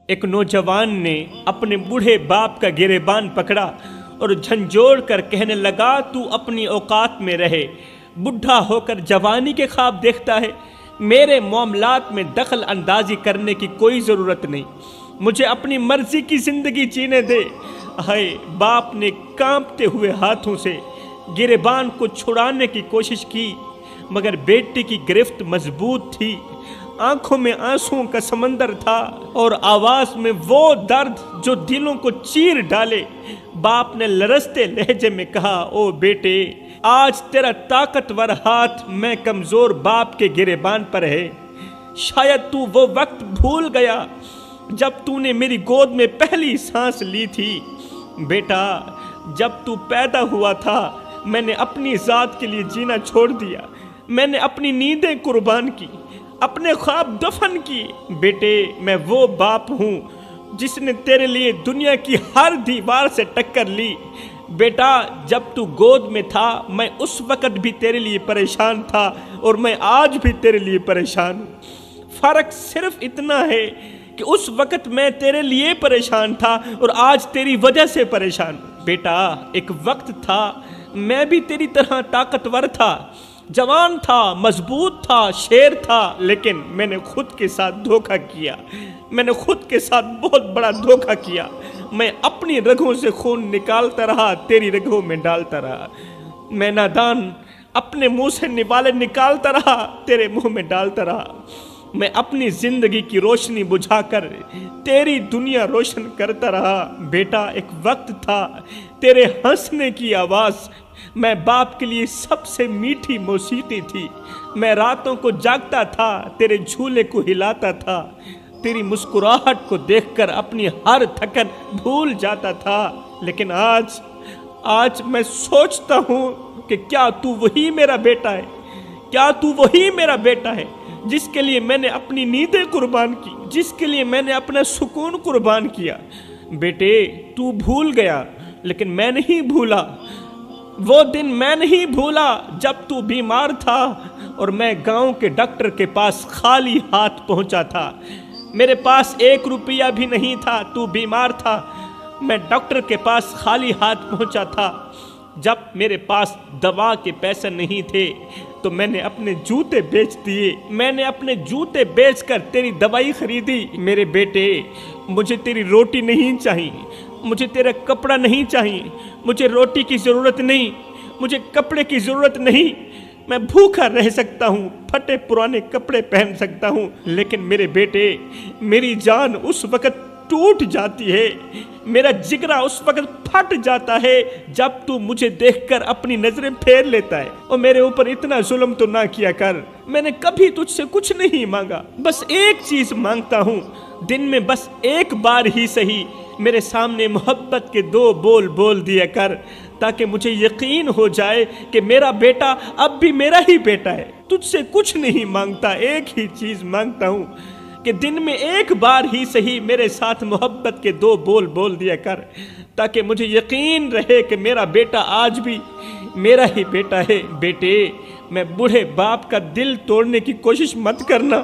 ایک نوجوان نے اپنے بوڑھے باپ کا گریبان پکڑا اور جھنجھوڑ کر کہنے لگا، تو اپنی اوقات میں رہے، بڈھا ہو کر جوانی کے خواب دیکھتا ہے۔ میرے معاملات میں دخل اندازی کرنے کی کوئی ضرورت نہیں، مجھے اپنی مرضی کی زندگی جینے دے۔ ہائے! باپ نے کانپتے ہوئے ہاتھوں سے گریبان کو چھڑانے کی کوشش کی، مگر بیٹی کی گرفت مضبوط تھی۔ آنکھوں میں آنسوؤں کا سمندر تھا اور آواز میں وہ درد جو دلوں کو چیر ڈالے۔ باپ نے لرزتے لہجے میں کہا، او بیٹے، آج تیرا طاقتور ہاتھ میں کمزور باپ کے گریبان پر ہے۔ شاید تو وہ وقت بھول گیا جب تو نے میری گود میں پہلی سانس لی تھی۔ بیٹا، جب تو پیدا ہوا تھا میں نے اپنی ذات کے لیے جینا چھوڑ دیا، میں نے اپنی نیندیں قربان کی، اپنے خواب دفن کی۔ بیٹے، میں وہ باپ ہوں جس نے تیرے لیے دنیا کی ہر دیوار سے ٹکر لی۔ بیٹا، جب تو گود میں تھا میں اس وقت بھی تیرے لیے پریشان تھا اور میں آج بھی تیرے لیے پریشان ہوں۔ فرق صرف اتنا ہے کہ اس وقت میں تیرے لیے پریشان تھا اور آج تیری وجہ سے پریشان ہوں۔ بیٹا، ایک وقت تھا میں بھی تیری طرح طاقتور تھا، جوان تھا، مضبوط تھا، شیر تھا، لیکن میں نے خود کے ساتھ دھوکہ کیا۔ میں نے خود کے ساتھ بہت بڑا دھوکہ کیا۔ میں اپنی رگوں سے خون نکالتا رہا، تیری رگوں میں ڈالتا رہا۔ میں نادان اپنے منہ سے نوالے نکالتا رہا، تیرے منہ میں ڈالتا رہا۔ میں اپنی زندگی کی روشنی بجھا کر تیری دنیا روشن کرتا رہا۔ بیٹا، ایک وقت تھا تیرے ہنسنے کی آواز میں باپ کے لیے سب سے میٹھی موسیقی تھی۔ میں راتوں کو جاگتا تھا، تیرے جھولے کو ہلاتا تھا، تیری مسکراہٹ کو دیکھ کر اپنی ہر تھکن بھول جاتا تھا۔ لیکن آج میں سوچتا ہوں کہ کیا تو وہی میرا بیٹا ہے؟ کیا تو وہی میرا بیٹا ہے جس کے لیے میں نے اپنی نیندیں قربان کی، جس کے لیے میں نے اپنا سکون قربان کیا؟ بیٹے، تو بھول گیا لیکن میں نہیں بھولا۔ وہ دن میں نہیں بھولا جب تو بیمار تھا اور میں گاؤں کے ڈاکٹر کے پاس خالی ہاتھ پہنچا تھا۔ میرے پاس 1 روپیہ بھی نہیں تھا، تو بیمار تھا، میں ڈاکٹر کے پاس خالی ہاتھ پہنچا تھا۔ جب میرے پاس دوا کے پیسے نہیں تھے تو میں نے اپنے جوتے بیچ دیے، میں نے اپنے جوتے بیچ کر تیری دوائی خریدی۔ میرے بیٹے، مجھے تیری روٹی نہیں چاہیے، مجھے تیرا کپڑا نہیں چاہیے، مجھے روٹی کی ضرورت نہیں، مجھے کپڑے کی ضرورت نہیں۔ میں بھوکا رہ سکتا ہوں، پھٹے پرانے کپڑے پہن سکتا ہوں، لیکن میرے بیٹے، میری جان اس وقت ٹوٹ جاتی ہے، میرا جگرا اس وقت پھٹ جاتا ہے جب تو مجھے دیکھ کر اپنی نظریں پھیر لیتا ہے۔ اور میرے اوپر اتنا ظلم تو نہ کیا کر۔ میں نے کبھی تجھ سے کچھ نہیں مانگا، بس ایک چیز مانگتا ہوں، دن میں بس ایک بار ہی صحیح میرے سامنے محبت کے 2 بول بول دیا کر، تاکہ مجھے یقین ہو جائے کہ میرا بیٹا اب بھی میرا ہی بیٹا ہے۔ تجھ سے کچھ نہیں مانگتا، ایک ہی چیز مانگتا ہوں کہ دن میں ایک بار ہی صحیح میرے ساتھ محبت کے 2 بول بول دیا کر، تاکہ مجھے یقین رہے کہ میرا بیٹا آج بھی میرا ہی بیٹا ہے۔ بیٹے، میں بوڑھے باپ کا دل توڑنے کی کوشش مت کرنا۔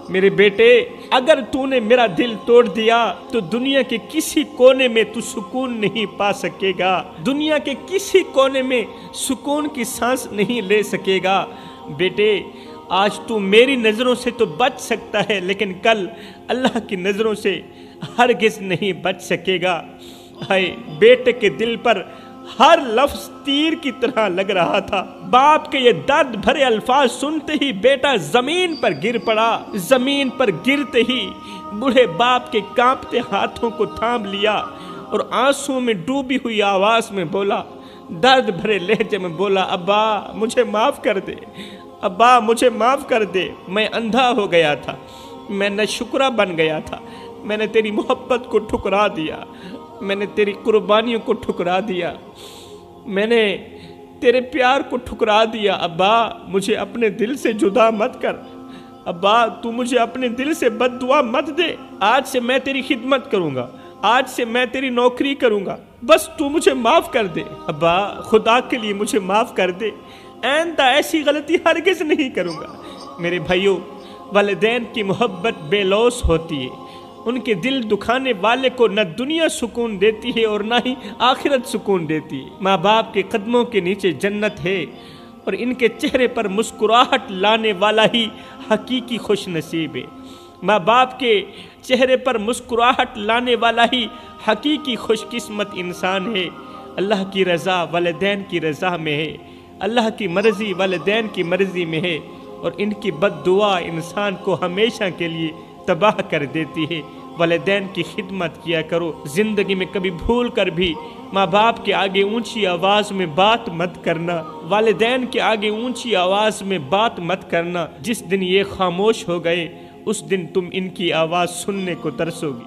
میرے بیٹے، اگر تو نے میرا دل توڑ دیا تو دنیا کے کسی کونے میں تو سکون نہیں پا سکے گا، دنیا کے کسی کونے میں سکون کی سانس نہیں لے سکے گا۔ بیٹے، آج تو میری نظروں سے تو بچ سکتا ہے، لیکن کل اللہ کی نظروں سے ہرگز نہیں بچ سکے گا۔ ہائے! بیٹے کے دل پر ہر لفظ تیر کی طرح لگ رہا تھا۔ باپ کے یہ درد بھرے الفاظ سنتے ہی بیٹا زمین پر گر پڑا۔ زمین پر گرتے ہی بوڑھے باپ کے کانپتے ہاتھوں کو تھام لیا اور آنسوں میں ڈوبی ہوئی آواز میں بولا، درد بھرے لہجے میں بولا، ابا مجھے معاف کر دے، ابا مجھے معاف کر دے۔ میں اندھا ہو گیا تھا، میں ناشکرا بن گیا تھا، میں نے تیری محبت کو ٹھکرا دیا، میں نے تیری قربانیوں کو ٹھکرا دیا، میں نے تیرے پیار کو ٹھکرا دیا۔ ابا مجھے اپنے دل سے جدا مت کر، ابا تو مجھے اپنے دل سے بد دعا مت دے۔ آج سے میں تیری خدمت کروں گا، آج سے میں تیری نوکری کروں گا، بس تو مجھے معاف کر دے۔ ابا خدا کے لیے مجھے معاف کر دے، آئندہ ایسی غلطی ہرگز نہیں کروں گا۔ میرے بھائیوں، والدین کی محبت بے لوث ہوتی ہے، ان کے دل دکھانے والے کو نہ دنیا سکون دیتی ہے اور نہ ہی آخرت سکون دیتی ہے۔ ماں باپ کے قدموں کے نیچے جنت ہے اور ان کے چہرے پر مسکراہٹ لانے والا ہی حقیقی خوش نصیب ہے۔ ماں باپ کے چہرے پر مسکراہٹ لانے والا ہی حقیقی خوش قسمت انسان ہے۔ اللہ کی رضا والدین کی رضا میں ہے، اللہ کی مرضی والدین کی مرضی میں ہے، اور ان کی بد دعا انسان کو ہمیشہ کے لیے تباہ کر دیتی ہے۔ والدین کی خدمت کیا کرو، زندگی میں کبھی بھول کر بھی ماں باپ کے آگے اونچی آواز میں بات مت کرنا، والدین کے آگے اونچی آواز میں بات مت کرنا۔ جس دن یہ خاموش ہو گئے اس دن تم ان کی آواز سننے کو ترسو گی۔